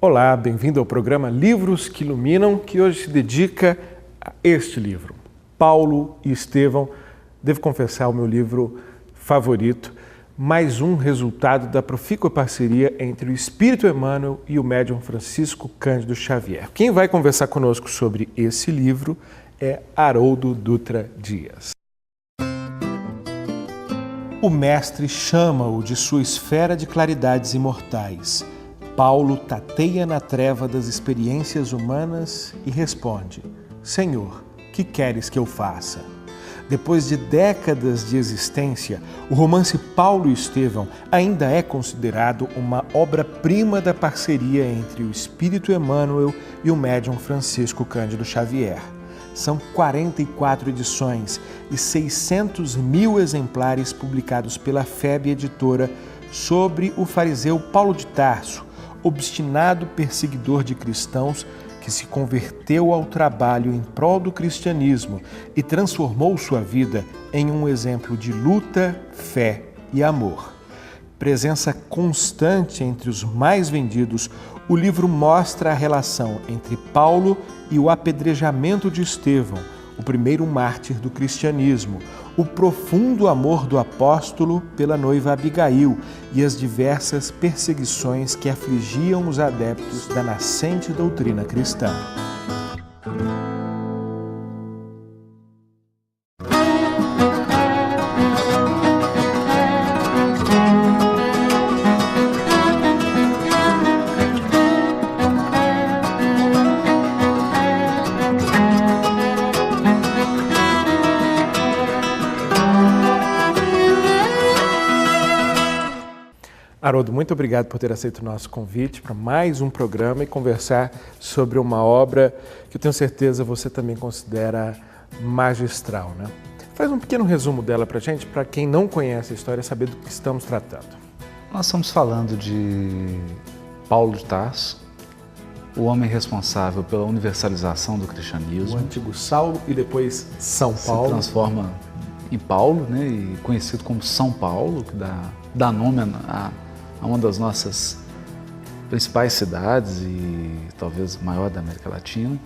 Olá, bem-vindo ao programa Livros que Iluminam, que hoje se dedica a este livro, Paulo e Estevão. Devo confessar, o meu livro favorito, mais um resultado da profícua parceria entre o Espírito Emmanuel e o médium Francisco Cândido Xavier. Quem vai conversar conosco sobre esse livro é Haroldo Dutra Dias. O mestre chama-o de sua esfera de claridades imortais. Paulo tateia na treva das experiências humanas e responde: Senhor, que queres que eu faça? Depois de décadas de existência, o romance Paulo e Estevão ainda é considerado uma obra-prima da parceria entre o Espírito Emmanuel e o médium Francisco Cândido Xavier. São 44 edições e 600 mil exemplares publicados pela FEB Editora sobre o fariseu Paulo de Tarso, obstinado perseguidor de cristãos que se converteu ao trabalho em prol do cristianismo e transformou sua vida em um exemplo de luta, fé e amor. Presença constante entre os mais vendidos, o livro mostra a relação entre Paulo e o apedrejamento de Estevão, o primeiro mártir do cristianismo, o profundo amor do apóstolo pela noiva Abigail e as diversas perseguições que afligiam os adeptos da nascente doutrina cristã. Haroldo, muito obrigado por ter aceito o nosso convite para mais um programa e conversar sobre uma obra que eu tenho certeza você também considera magistral, né? Faz um pequeno resumo dela para a gente, para quem não conhece a história, saber do que estamos tratando. Nós estamos falando de Paulo de Tarso, o homem responsável pela universalização do cristianismo. O antigo Saulo e depois São Paulo. Se transforma em Paulo, né, e conhecido como São Paulo, que dá nome a uma das nossas principais cidades e talvez maior da América Latina.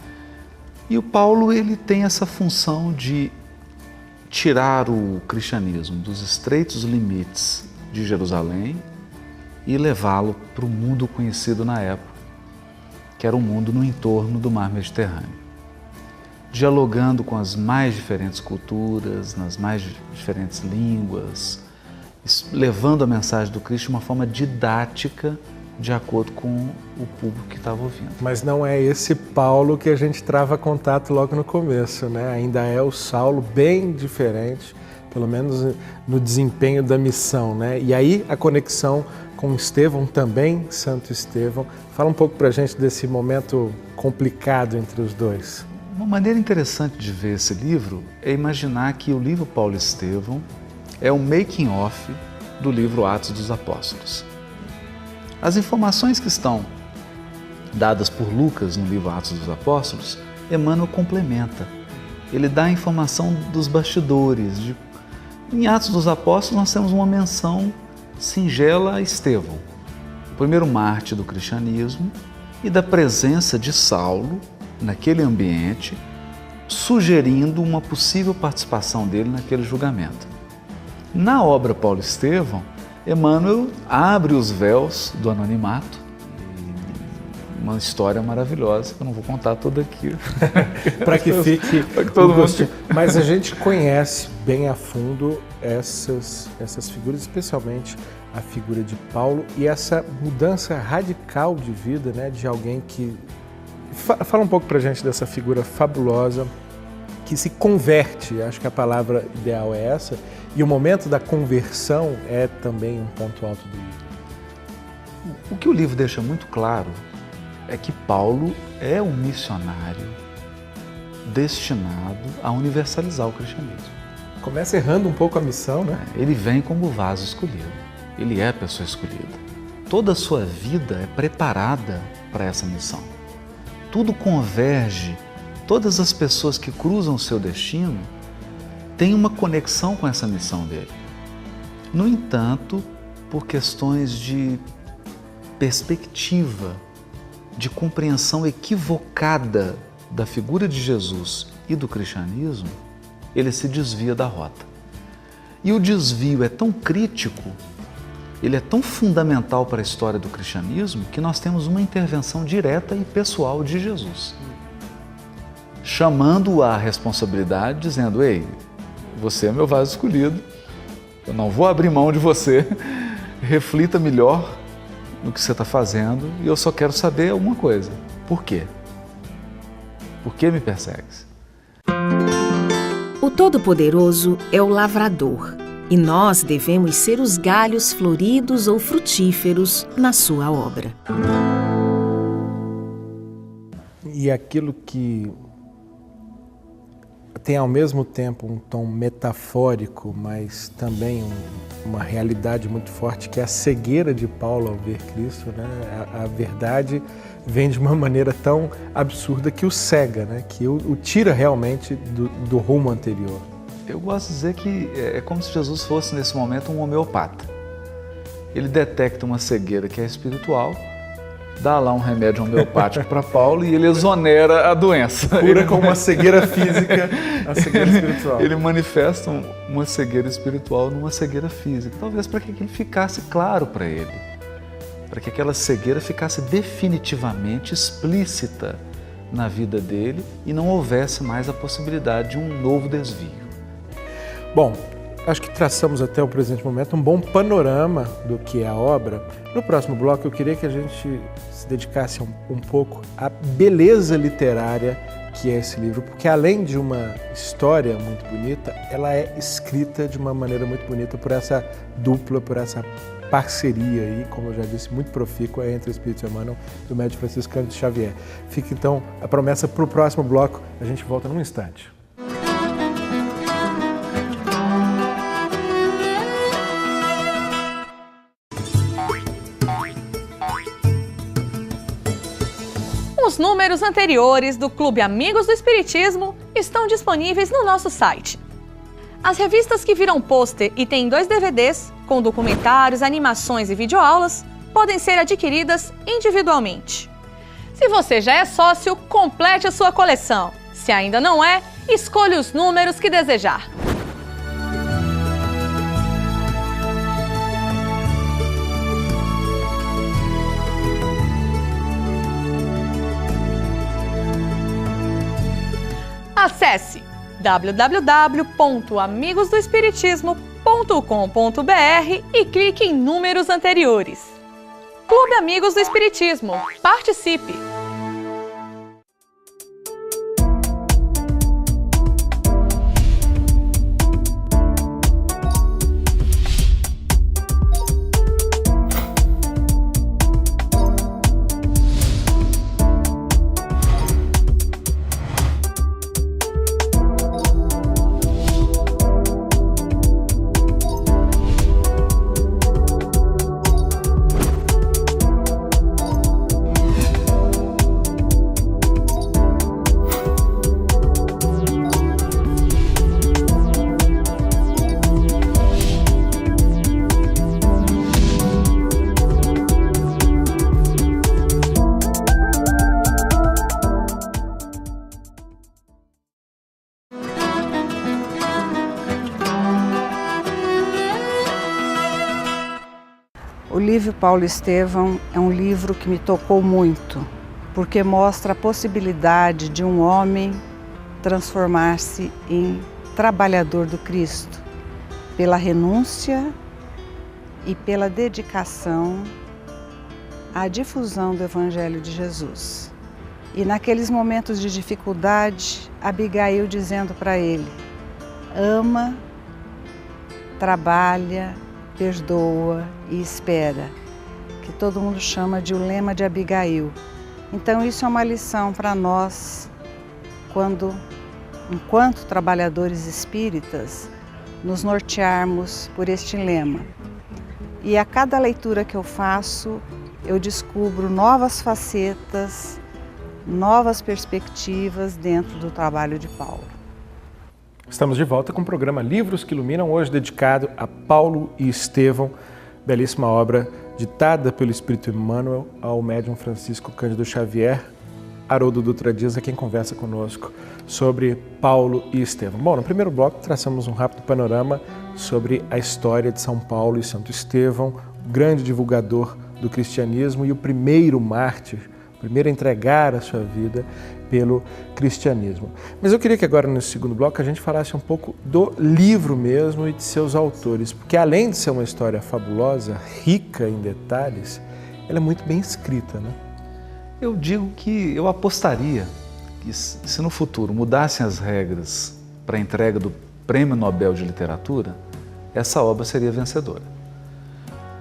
E o Paulo, ele tem essa função de tirar o cristianismo dos estreitos limites de Jerusalém e levá-lo para o mundo conhecido na época, que era um mundo no entorno do mar Mediterrâneo. Dialogando com as mais diferentes culturas, nas mais diferentes línguas, levando a mensagem do Cristo de uma forma didática, de acordo com o público que estava ouvindo. Mas não é esse Paulo que a gente trava contato logo no começo, né? Ainda é o Saulo bem diferente, pelo menos no desempenho da missão, né? E aí a conexão com Estevão também, Santo Estevão. Fala um pouco pra gente desse momento complicado entre os dois. Uma maneira interessante de ver esse livro é imaginar que o livro Paulo e Estevão é o making-off do livro Atos dos Apóstolos. As informações que estão dadas por Lucas no livro Atos dos Apóstolos, Emmanuel complementa. Ele dá a informação dos bastidores. Em Atos dos Apóstolos nós temos uma menção singela a Estevão, o primeiro mártir do cristianismo, e da presença de Saulo naquele ambiente, sugerindo uma possível participação dele naquele julgamento. Na obra Paulo e Estevão, Emmanuel abre os véus do anonimato, uma história maravilhosa, que eu não vou contar toda aqui. Para que fique para que todo mundo... Mas a gente conhece bem a fundo essas figuras, especialmente a figura de Paulo e essa mudança radical de vida, né, de alguém que... Fala um pouco para a gente dessa figura fabulosa que se converte, acho que a palavra ideal é essa, e o momento da conversão é também um ponto alto do livro. O que o livro deixa muito claro é que Paulo é um missionário destinado a universalizar o cristianismo. Começa errando um pouco a missão, né? Ele vem como vaso escolhido, ele é a pessoa escolhida. Toda a sua vida é preparada para essa missão. Tudo converge, todas as pessoas que cruzam o seu destino têm uma conexão com essa missão dele. No entanto, por questões de perspectiva, de compreensão equivocada da figura de Jesus e do cristianismo, ele se desvia da rota. E o desvio é tão crítico, ele é tão fundamental para a história do cristianismo, que nós temos uma intervenção direta e pessoal de Jesus, chamando-o à responsabilidade, dizendo: ei, você é meu vaso escolhido, eu não vou abrir mão de você, reflita melhor no que você está fazendo e eu só quero saber uma coisa: por quê? Por que me persegues? O Todo-Poderoso é o lavrador e nós devemos ser os galhos floridos ou frutíferos na sua obra. E aquilo que tem ao mesmo tempo um tom metafórico, mas também uma realidade muito forte, que é a cegueira de Paulo ao ver Cristo, né? A verdade vem de uma maneira tão absurda que o cega, né? Que o tira realmente do rumo anterior. Eu gosto de dizer que é como se Jesus fosse, nesse momento, um homeopata. Ele detecta uma cegueira que é espiritual, dá lá um remédio homeopático para Paulo e ele exonera a doença. Cura com uma cegueira física, a cegueira espiritual. Ele manifesta uma cegueira espiritual numa cegueira física, talvez para que aquilo ficasse claro para ele, para que aquela cegueira ficasse definitivamente explícita na vida dele e não houvesse mais a possibilidade de um novo desvio. Bom, acho que traçamos até o presente momento um bom panorama do que é a obra. No próximo bloco eu queria que a gente se dedicasse um pouco à beleza literária que é esse livro, porque além de uma história muito bonita, ela é escrita de uma maneira muito bonita por essa dupla, por essa parceria aí, como eu já disse, muito profícua entre o Espírito Emmanuel e o médico Francisco Cândido Xavier. Fica então a promessa para o próximo bloco, a gente volta num instante. Os números anteriores do Clube Amigos do Espiritismo estão disponíveis no nosso site. As revistas que viram pôster e têm 2 DVDs, com documentários, animações e videoaulas, podem ser adquiridas individualmente. Se você já é sócio, complete a sua coleção. Se ainda não é, escolha os números que desejar. Acesse www.amigosdoespiritismo.com.br e clique em números anteriores. Clube Amigos do Espiritismo. Participe! O livro Paulo Estevão é um livro que me tocou muito, porque mostra a possibilidade de um homem transformar-se em trabalhador do Cristo, pela renúncia e pela dedicação à difusão do Evangelho de Jesus. E naqueles momentos de dificuldade, Abigail dizendo para ele: ama, trabalha, perdoa e espera, que todo mundo chama de o lema de Abigail. Então isso é uma lição para nós, enquanto trabalhadores espíritas, nos nortearmos por este lema. E a cada leitura que eu faço, eu descubro novas facetas, novas perspectivas dentro do trabalho de Paulo. Estamos de volta com o programa Livros que Iluminam, hoje dedicado a Paulo e Estevão, belíssima obra ditada pelo Espírito Emmanuel ao médium Francisco Cândido Xavier. Haroldo Dutra Dias é quem conversa conosco sobre Paulo e Estevão. Bom, no primeiro bloco traçamos um rápido panorama sobre a história de São Paulo e Santo Estevão, o grande divulgador do cristianismo e o primeiro mártir, o primeiro a entregar a sua vida pelo cristianismo. Mas eu queria que agora, nesse segundo bloco, a gente falasse um pouco do livro mesmo e de seus autores, porque além de ser uma história fabulosa, rica em detalhes, ela é muito bem escrita, né? Eu digo que eu apostaria que se no futuro mudassem as regras para a entrega do Prêmio Nobel de Literatura, essa obra seria vencedora.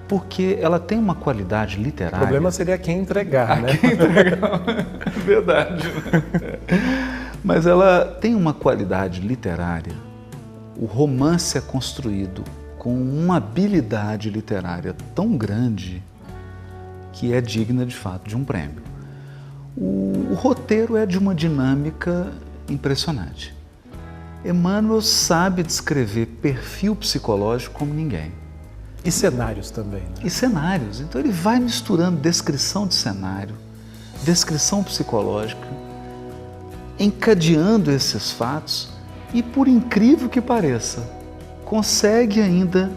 Porque ela tem uma qualidade literária... O problema seria quem entregar, né? Quem entregar, verdade. Mas ela tem uma qualidade literária. O romance é construído com uma habilidade literária tão grande que é digna, de fato, de um prêmio. O roteiro é de uma dinâmica impressionante. Emmanuel sabe descrever perfil psicológico como ninguém. E cenários também, né? E cenários. Então ele vai misturando descrição de cenário, descrição psicológica, encadeando esses fatos e, por incrível que pareça, consegue ainda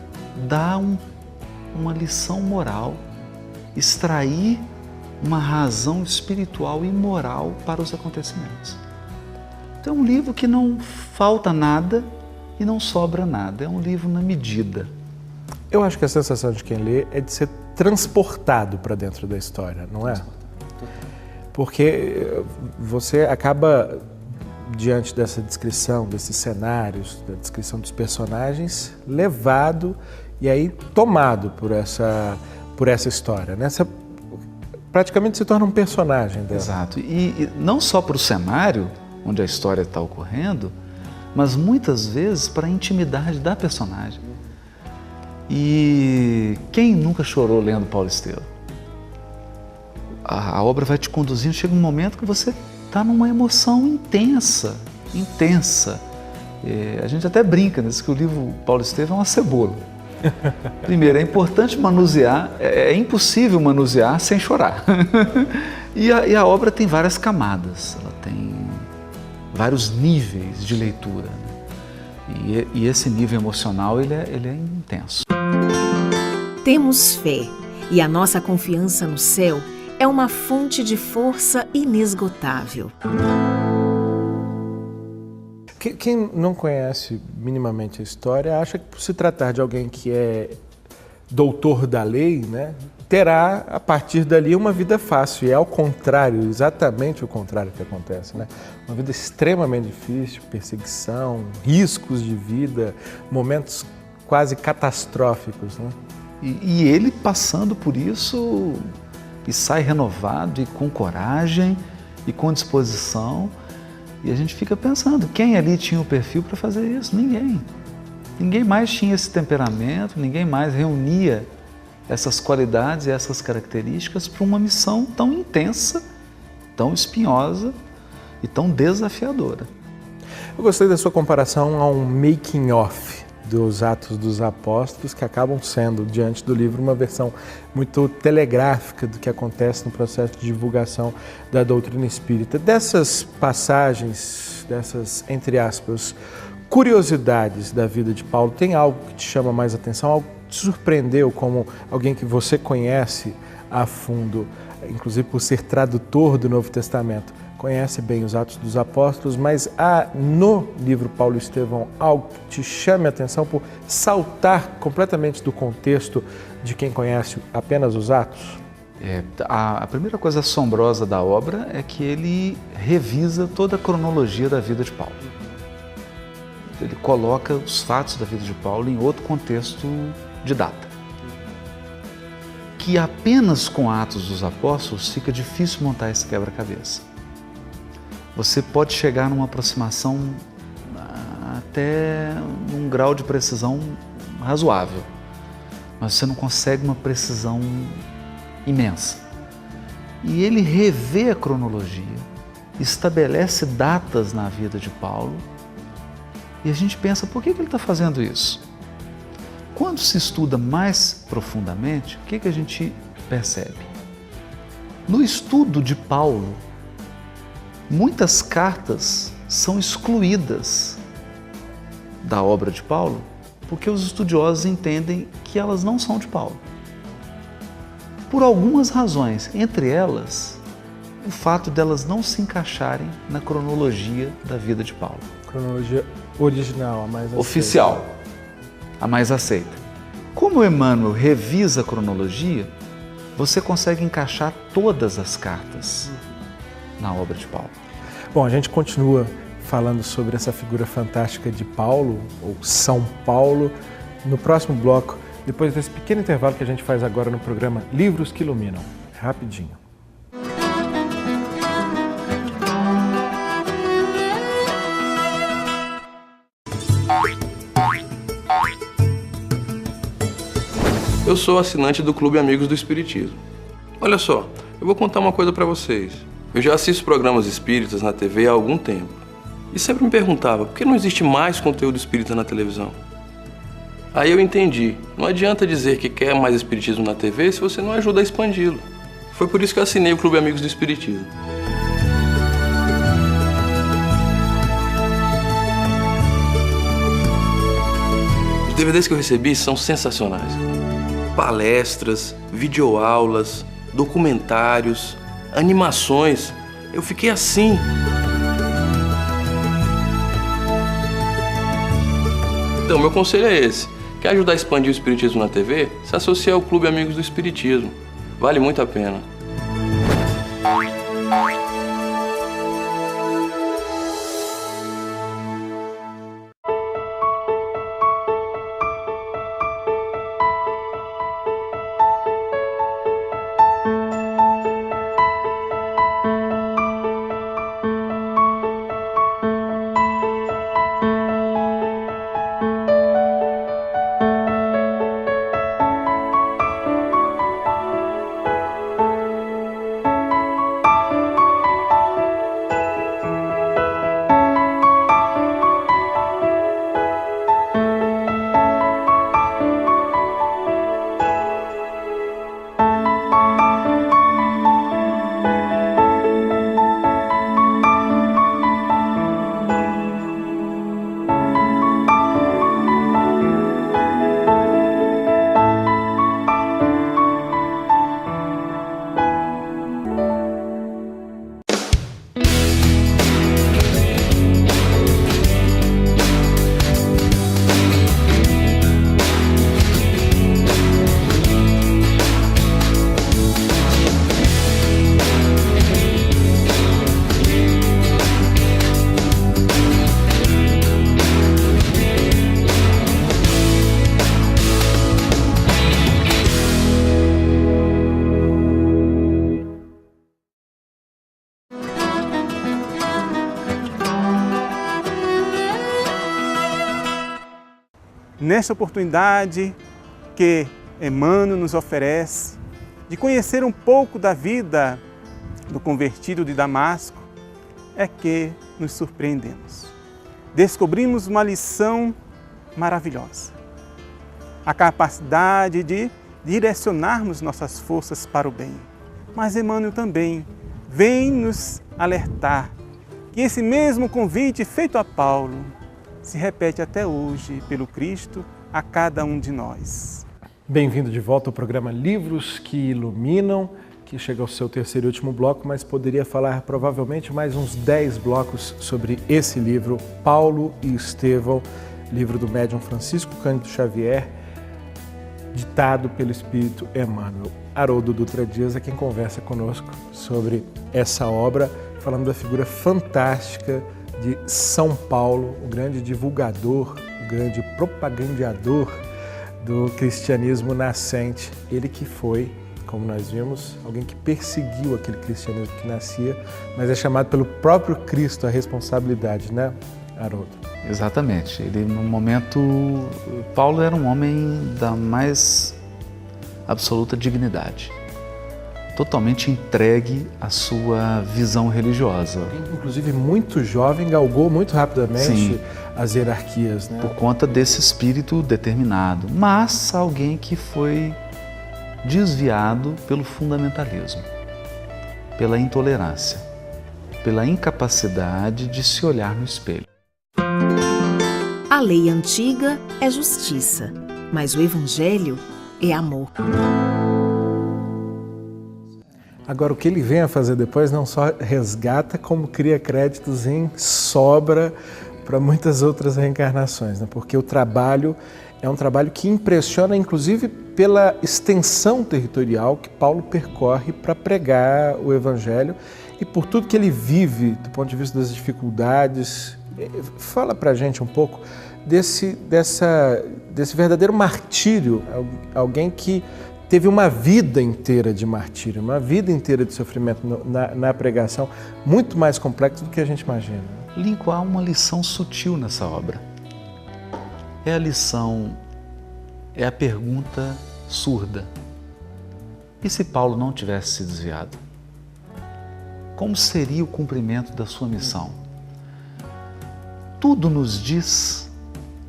dar uma lição moral, extrair uma razão espiritual e moral para os acontecimentos. Então é um livro que não falta nada e não sobra nada, é um livro na medida. Eu acho que a sensação de quem lê é de ser transportado para dentro da história, não é? Porque você acaba, diante dessa descrição, desses cenários, da descrição dos personagens, levado e aí tomado por essa história, né? Você praticamente se torna um personagem dela. Exato. E não só para o cenário onde a história está ocorrendo, mas muitas vezes para a intimidade da personagem. E quem nunca chorou lendo Paulo Estevão? A obra vai te conduzindo, chega um momento que você está numa emoção intensa. A gente até brinca, né, que o livro Paulo Estevão é uma cebola. Primeiro, é importante manusear, é impossível manusear sem chorar. E a obra tem várias camadas, ela tem vários níveis de leitura, né? E esse nível emocional ele é intenso. Temos fé e a nossa confiança no céu é uma fonte de força inesgotável. Quem não conhece minimamente a história acha que, por se tratar de alguém que é doutor da lei, né, terá, a partir dali, uma vida fácil. E é ao contrário, exatamente o contrário que acontece, né? Uma vida extremamente difícil, perseguição, riscos de vida, momentos quase catastróficos, né? E ele passando por isso e sai renovado e com coragem e com disposição. E a gente fica pensando, quem ali tinha o perfil para fazer isso? Ninguém. Ninguém mais tinha esse temperamento, ninguém mais reunia essas qualidades e essas características para uma missão tão intensa, tão espinhosa e tão desafiadora. Eu gostei da sua comparação a um making-of dos Atos dos Apóstolos, que acabam sendo, diante do livro, uma versão muito telegráfica do que acontece no processo de divulgação da doutrina espírita. Dessas passagens, dessas, entre aspas, curiosidades da vida de Paulo, tem algo que te chama mais atenção, algo que te surpreendeu como alguém que você conhece a fundo, inclusive por ser tradutor do Novo Testamento? Conhece bem os Atos dos Apóstolos, mas há no livro Paulo e Estevão algo que te chame a atenção por saltar completamente do contexto de quem conhece apenas os Atos? A primeira coisa assombrosa da obra é que ele revisa toda a cronologia da vida de Paulo. Ele coloca os fatos da vida de Paulo em outro contexto de data. Que apenas com Atos dos Apóstolos fica difícil montar esse quebra-cabeça. Você pode chegar numa aproximação até um grau de precisão razoável, mas você não consegue uma precisão imensa. E ele revê a cronologia, estabelece datas na vida de Paulo, e a gente pensa, por que ele está fazendo isso? Quando se estuda mais profundamente, o que a gente percebe? No estudo de Paulo, muitas cartas são excluídas da obra de Paulo porque os estudiosos entendem que elas não são de Paulo. Por algumas razões, entre elas, o fato delas não se encaixarem na cronologia da vida de Paulo. Cronologia original, a mais aceita. Oficial, a mais aceita. Como Emmanuel revisa a cronologia, você consegue encaixar todas as cartas na obra de Paulo. Bom, a gente continua falando sobre essa figura fantástica de Paulo, ou São Paulo, no próximo bloco, depois desse pequeno intervalo que a gente faz agora no programa Livros que Iluminam. Rapidinho. Eu sou assinante do Clube Amigos do Espiritismo. Olha só, eu vou contar uma coisa para vocês. Eu já assisto programas espíritas na TV há algum tempo. E sempre me perguntava, por que não existe mais conteúdo espírita na televisão? Aí eu entendi, não adianta dizer que quer mais espiritismo na TV se você não ajuda a expandi-lo. Foi por isso que eu assinei o Clube Amigos do Espiritismo. Os DVDs que eu recebi são sensacionais. Palestras, videoaulas, documentários, animações. Eu fiquei assim. Então, meu conselho é esse. Quer ajudar a expandir o Espiritismo na TV? Se associe ao Clube Amigos do Espiritismo. Vale muito a pena. Nesta oportunidade que Emmanuel nos oferece de conhecer um pouco da vida do convertido de Damasco, é que nos surpreendemos. Descobrimos uma lição maravilhosa. A capacidade de direcionarmos nossas forças para o bem. Mas Emmanuel também vem nos alertar que esse mesmo convite feito a Paulo se repete até hoje pelo Cristo a cada um de nós. Bem-vindo de volta ao programa Livros que Iluminam, que chega ao seu terceiro e último bloco, mas poderia falar provavelmente mais uns 10 blocos sobre esse livro, Paulo e Estevão, livro do médium Francisco Cândido Xavier, ditado pelo Espírito Emmanuel. Haroldo Dutra Dias é quem conversa conosco sobre essa obra, falando da figura fantástica de São Paulo, o grande divulgador, o grande propagandeador do cristianismo nascente. Ele que foi, como nós vimos, alguém que perseguiu aquele cristianismo que nascia, mas é chamado pelo próprio Cristo a responsabilidade, né, Haroldo? Exatamente. Ele, no momento, Paulo era um homem da mais absoluta dignidade, totalmente entregue à sua visão religiosa. Inclusive, muito jovem, galgou muito rapidamente Sim, as hierarquias, né? por conta desse espírito determinado, mas alguém que foi desviado pelo fundamentalismo, pela intolerância, pela incapacidade de se olhar no espelho. A lei antiga é justiça, mas o Evangelho é amor. Agora, o que ele vem a fazer depois não só resgata, como cria créditos em sobra para muitas outras reencarnações, né? Porque o trabalho é um trabalho que impressiona, inclusive, pela extensão territorial que Paulo percorre para pregar o Evangelho e por tudo que ele vive do ponto de vista das dificuldades. Fala para a gente um pouco desse verdadeiro martírio, alguém que teve uma vida inteira de martírio, uma vida inteira de sofrimento na pregação, muito mais complexo do que a gente imagina. Lincoln, há uma lição sutil nessa obra. É a lição, é a pergunta surda. E se Paulo não tivesse se desviado? Como seria o cumprimento da sua missão? Tudo nos diz,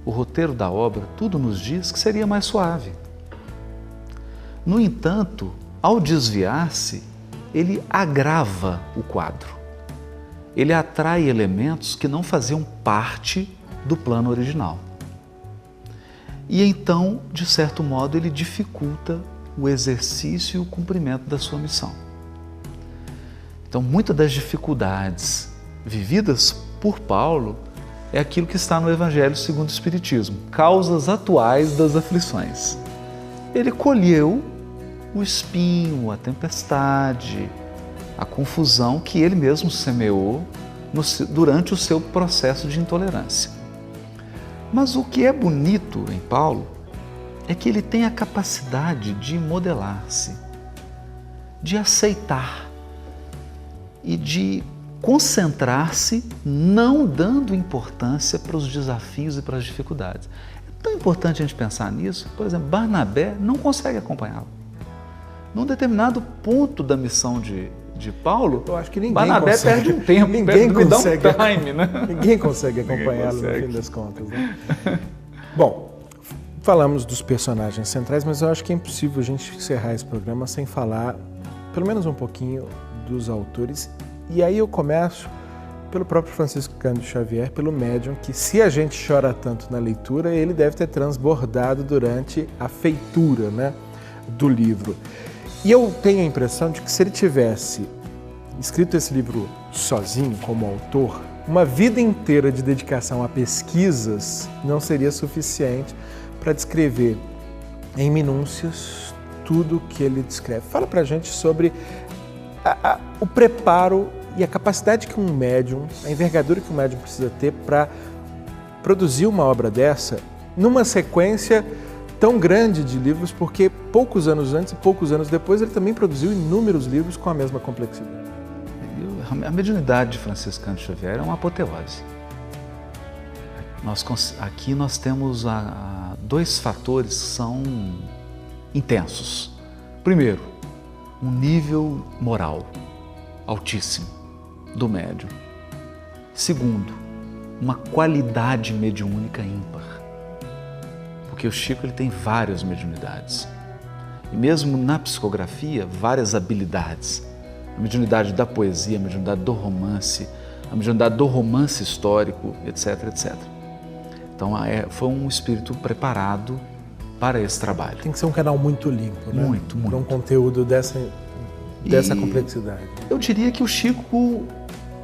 o roteiro da obra, tudo nos diz que seria mais suave. No entanto, ao desviar-se, ele agrava o quadro. Ele atrai elementos que não faziam parte do plano original. E então, de certo modo, ele dificulta o exercício e o cumprimento da sua missão. Então, muitas das dificuldades vividas por Paulo é aquilo que está no Evangelho segundo o Espiritismo, causas atuais das aflições. Ele colheu o espinho, a tempestade, a confusão que ele mesmo semeou durante o seu processo de intolerância. Mas o que é bonito em Paulo é que ele tem a capacidade de modelar-se, de aceitar e de concentrar-se, não dando importância para os desafios e para as dificuldades. É tão importante a gente pensar nisso. Por exemplo, Barnabé não consegue acompanhá-lo. Num determinado ponto da missão de Paulo, eu acho que ninguém Barnabé consegue. perde um tempo, Ninguém consegue, dá um time, né? Ninguém consegue acompanhá-lo no fim das contas. Né? Bom, falamos dos personagens centrais, mas eu acho que é impossível a gente encerrar esse programa sem falar, pelo menos um pouquinho, dos autores. E aí eu começo pelo próprio Francisco Cândido Xavier, pelo médium, que se a gente chora tanto na leitura, ele deve ter transbordado durante a feitura, né, do livro. E eu tenho a impressão de que se ele tivesse escrito esse livro sozinho, como autor, uma vida inteira de dedicação a pesquisas não seria suficiente para descrever em minúcias tudo o que ele descreve. Fala pra gente sobre o preparo e a capacidade que um médium, a envergadura que um médium precisa ter para produzir uma obra dessa numa sequência tão grande de livros, porque poucos anos antes e poucos anos depois ele também produziu inúmeros livros com a mesma complexidade. A mediunidade de Francisco Cândido Xavier é uma apoteose. Aqui nós temos dois fatores que são intensos. Primeiro, um nível moral altíssimo do médium. Segundo, uma qualidade mediúnica ímpar. Porque o Chico ele tem várias mediunidades. E mesmo na psicografia, várias habilidades. A mediunidade da poesia, a mediunidade do romance, a mediunidade do romance histórico, etc, etc. Então foi um espírito preparado para esse trabalho. Tem que ser um canal muito limpo, né? Muito. Para um conteúdo dessa complexidade. Eu diria que o Chico,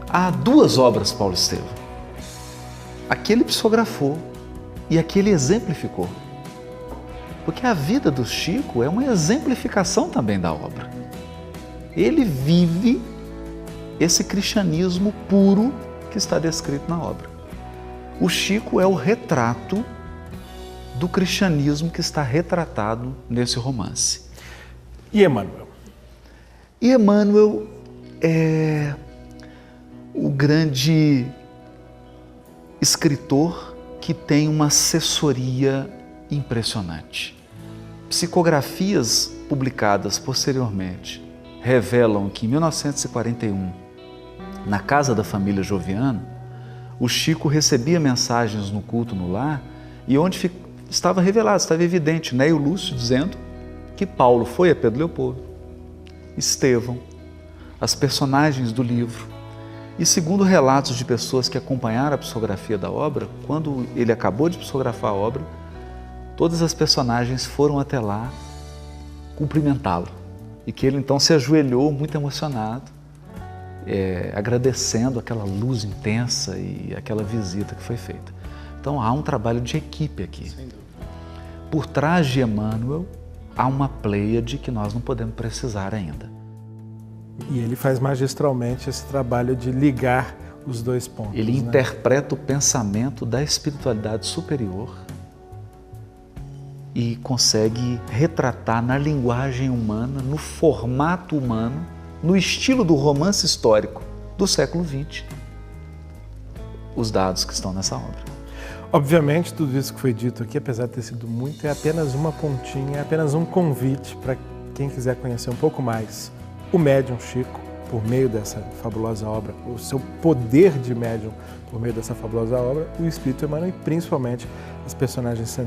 há duas obras Paulo Estevam. A que ele psicografou e a que ele exemplificou. Porque a vida do Chico é uma exemplificação também da obra. Ele vive esse cristianismo puro que está descrito na obra. O Chico é o retrato do cristianismo que está retratado nesse romance. E Emmanuel? E Emmanuel é o grande escritor que tem uma assessoria impressionante. Psicografias publicadas posteriormente revelam que em 1941, na casa da família Joviano, o Chico recebia mensagens no culto no lar e onde estava revelado, estava evidente, Neio Lúcio dizendo que Paulo foi a Pedro Leopoldo, Estevão, as personagens do livro. E segundo relatos de pessoas que acompanharam a psicografia da obra, quando ele acabou de psicografar a obra, todas as personagens foram até lá cumprimentá-lo. E que ele então se ajoelhou muito emocionado, agradecendo aquela luz intensa e aquela visita que foi feita. Então há um trabalho de equipe aqui. Por trás de Emmanuel há uma pleiade que nós não podemos precisar ainda. E ele faz magistralmente esse trabalho de ligar os dois pontos. Ele interpreta o pensamento da espiritualidade superior e consegue retratar na linguagem humana, no formato humano, no estilo do romance histórico do século XX, os dados que estão nessa obra. Obviamente, tudo isso que foi dito aqui, apesar de ter sido muito, é apenas uma pontinha, é apenas um convite para quem quiser conhecer um pouco mais o médium Chico, por meio dessa fabulosa obra, o seu poder de médium por meio dessa fabulosa obra, o Espírito Emmanuel e principalmente as personagens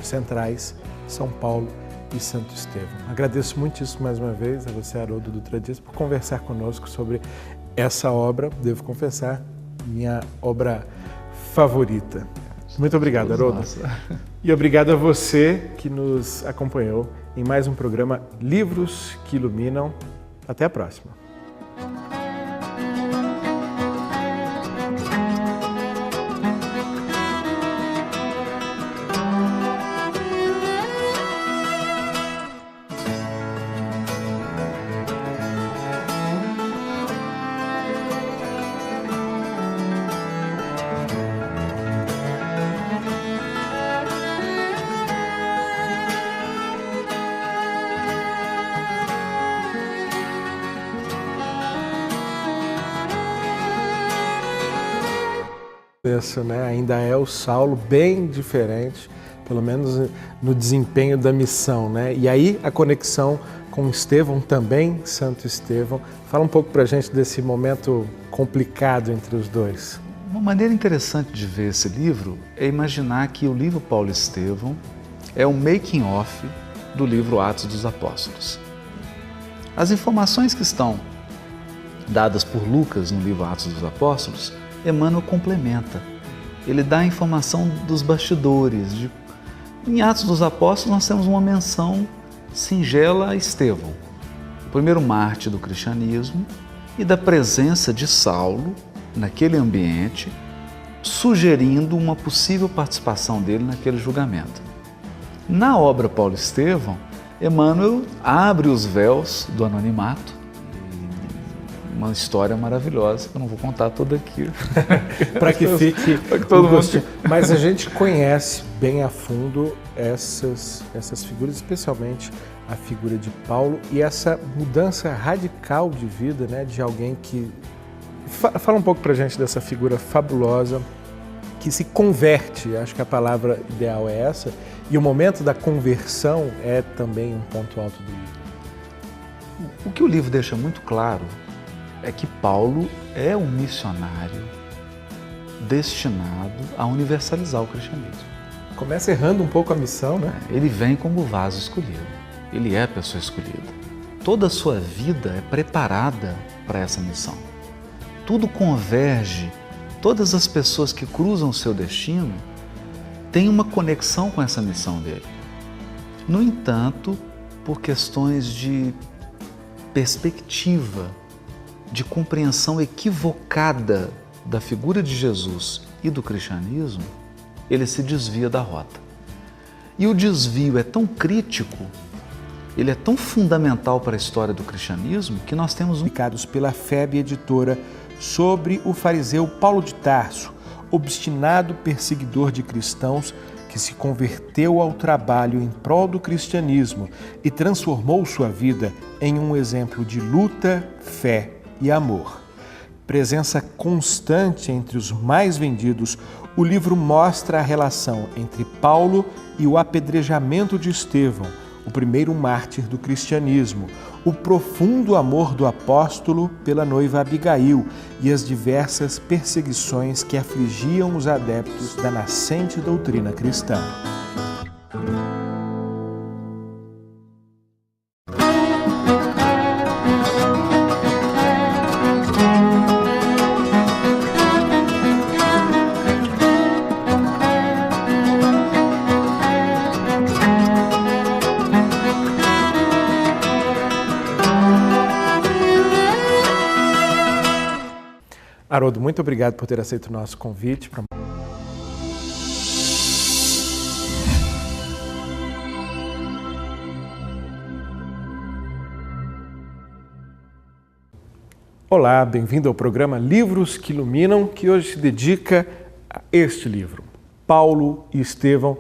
centrais, São Paulo e Santo Estevão. Agradeço muitíssimo mais uma vez a você, Haroldo Dutra Dias, por conversar conosco sobre essa obra, devo confessar, minha obra favorita. Muito obrigado, Haroldo. E obrigado a você que nos acompanhou em mais um programa Livros que Iluminam. Até a próxima. Né? Ainda é o Saulo bem diferente, pelo menos no desempenho da missão, né? E aí a conexão com Estevão também, Santo Estevão. Fala um pouco pra gente desse momento complicado entre os dois. Uma maneira interessante de ver esse livro é imaginar que o livro Paulo Estevão é um making-off do livro Atos dos Apóstolos. As informações que estão dadas por Lucas no livro Atos dos Apóstolos, Emmanuel complementa. Ele dá a informação dos bastidores. Em Atos dos Apóstolos nós temos uma menção singela a Estevão, o primeiro mártir do cristianismo, e da presença de Saulo naquele ambiente, sugerindo uma possível participação dele naquele julgamento. Na obra Paulo Estevão, Emmanuel abre os véus do anonimato, uma história maravilhosa, que eu não vou contar toda aqui. Para que fique todo mundo. Mas a gente conhece bem a fundo essas figuras, especialmente a figura de Paulo e essa mudança radical de vida, né, de alguém que... Fala um pouco para a gente dessa figura fabulosa que se converte, acho que a palavra ideal é essa, e o momento da conversão é também um ponto alto do livro. O que o livro deixa muito claro é que Paulo é um missionário destinado a universalizar o cristianismo. Começa errando um pouco a missão, né? Ele vem como vaso escolhido, ele é a pessoa escolhida. Toda a sua vida é preparada para essa missão. Tudo converge, todas as pessoas que cruzam o seu destino têm uma conexão com essa missão dele. No entanto, por questões de perspectiva, de compreensão equivocada da figura de Jesus e do cristianismo, ele se desvia da rota. E o desvio é tão crítico, ele é tão fundamental para a história do cristianismo, que nós temos publicados pela FEB Editora sobre o fariseu Paulo de Tarso, obstinado perseguidor de cristãos que se converteu ao trabalho em prol do cristianismo e transformou sua vida em um exemplo de luta, fé e amor. Presença constante entre os mais vendidos, o livro mostra a relação entre Paulo e o apedrejamento de Estevão, o primeiro mártir do cristianismo, o profundo amor do apóstolo pela noiva Abigail e as diversas perseguições que afligiam os adeptos da nascente doutrina cristã. Haroldo, muito obrigado por ter aceito o nosso convite. Olá, bem-vindo ao programa Livros que Iluminam, que hoje se dedica a este livro, Paulo e Estevão.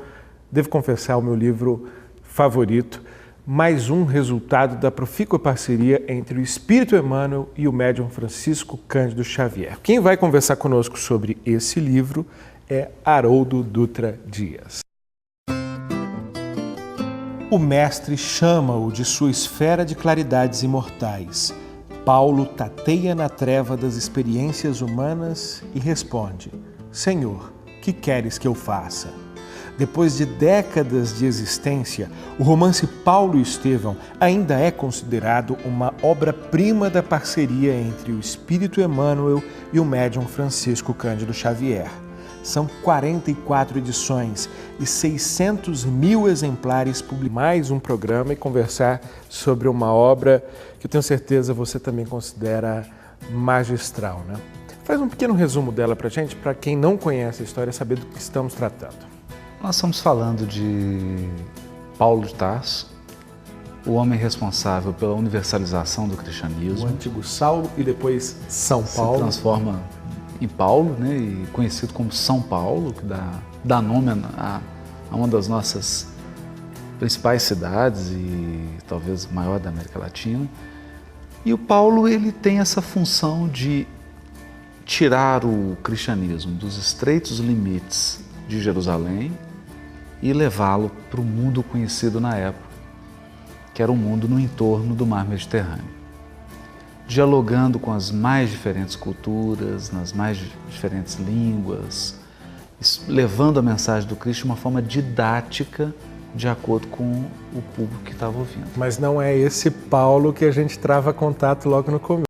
Devo confessar, o meu livro favorito, mais um resultado da profícua parceria entre o Espírito Emmanuel e o médium Francisco Cândido Xavier. Quem vai conversar conosco sobre esse livro é Haroldo Dutra Dias. O mestre chama-o de sua esfera de claridades imortais. Paulo tateia na treva das experiências humanas e responde: Senhor, que queres que eu faça? Depois de décadas de existência, o romance Paulo e Estevão ainda é considerado uma obra-prima da parceria entre o Espírito Emmanuel e o médium Francisco Cândido Xavier. São 44 edições e 600 mil exemplares publicados. Mais um programa e conversar sobre uma obra que eu tenho certeza você também considera magistral, né? Faz um pequeno resumo dela pra gente, para quem não conhece a história, saber do que estamos tratando. Nós estamos falando de Paulo de Tarso, o homem responsável pela universalização do cristianismo. O antigo Saulo e depois São Paulo. Se transforma em Paulo, né, e conhecido como São Paulo, que dá nome a uma das nossas principais cidades e talvez maior da América Latina. E o Paulo, ele tem essa função de tirar o cristianismo dos estreitos limites de Jerusalém e levá-lo para o mundo conhecido na época, que era um mundo no entorno do mar Mediterrâneo. Dialogando com as mais diferentes culturas, nas mais diferentes línguas, levando a mensagem do Cristo de uma forma didática, de acordo com o público que estava ouvindo. Mas não é esse Paulo que a gente trava contato logo no começo.